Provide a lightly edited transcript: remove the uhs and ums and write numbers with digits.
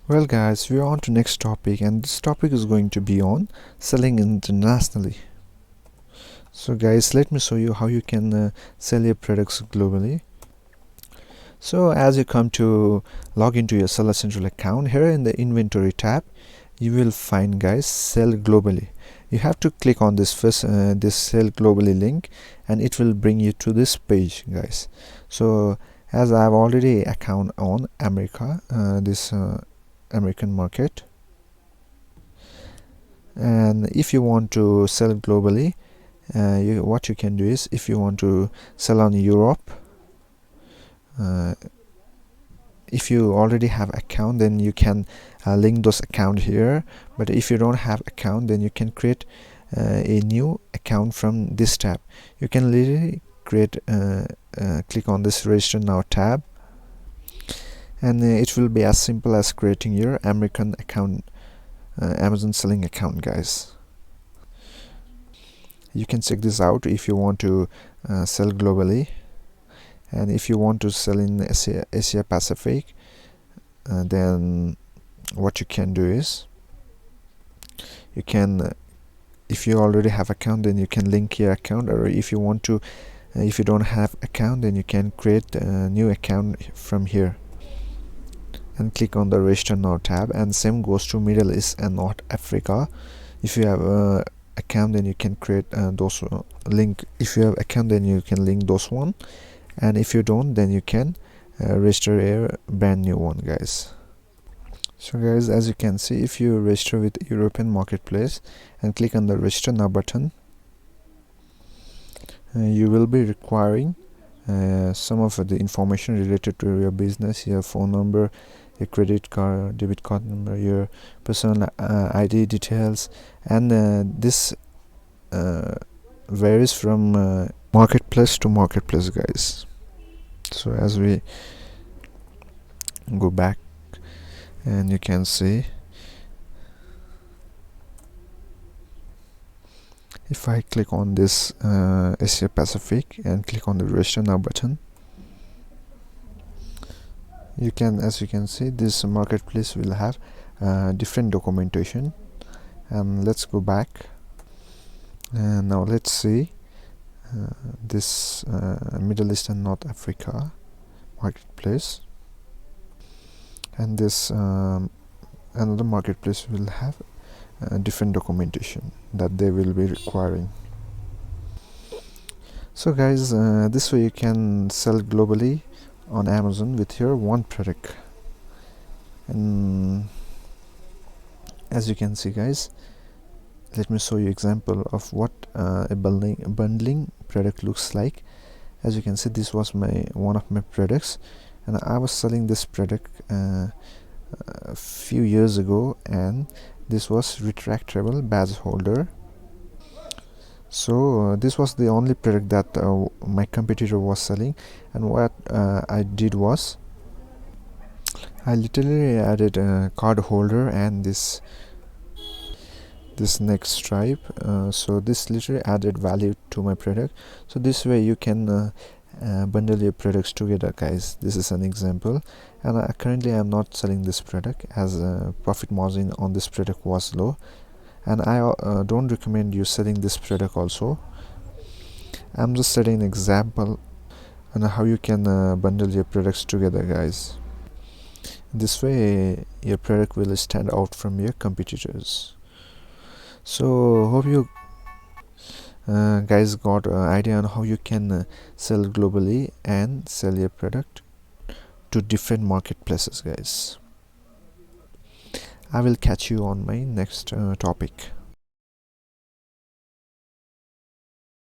Well guys, we're on to next topic, and this topic is going to be on selling internationally. So guys, let me show you how you can sell your products globally. So as you come to log into your Seller Central account, here in the inventory tab you will find guys sell globally. You have to click on this first this sell globally link, and it will bring you to this page guys. So as I've already account on America, this American market, and if you want to sell globally, what you can do is, if you want to sell on Europe, if you already have account, then you can link those account here. But if you don't have account, then you can create a new account from this tab. You can literally create click on this register now tab, and it will be as simple as creating your American account, Amazon selling account guys. You can check this out if you want to sell globally. And if you want to sell in Asia Pacific, then what you can do is, you can if you already have account, then you can link your account, or if you want to if you don't have account, then you can create a new account from here and click on the register now tab. And same goes to Middle East and North Africa. If you have account, then you can create those link. If you have account, then you can link those one, and if you don't, then you can register a brand new one guys. So guys, as you can see, if you register with European marketplace and click on the register now button, you will be requiring some of the information related to your business, your phone number, your credit card, debit card number, your personal ID details, and this varies from marketplace to marketplace guys. So as we go back, and you can see, if I click on this Asia Pacific and click on the register now button, as you can see, this marketplace will have different documentation. And let's go back, and now let's see this Middle East and North Africa marketplace, and this another marketplace will have different documentation that they will be requiring. So guys, this way you can sell globally on Amazon with your one product. And as you can see guys, let me show you example of what a bundling product looks like. As you can see, this was one of my products, and I was selling this product a few years ago, and this was retractable badge holder. So this was the only product that my competitor was selling, and what I did was, I literally added a card holder and this neck stripe. So this literally added value to my product. So this way you can bundle your products together guys. This is an example, and currently I'm not selling this product as profit margin on this product was low, and I don't recommend you selling this product also. I'm just setting an example on how you can bundle your products together guys. This way your product will stand out from your competitors. So hope you guys got an idea on how you can sell globally and sell your product to different marketplaces guys. I will catch you on my next topic.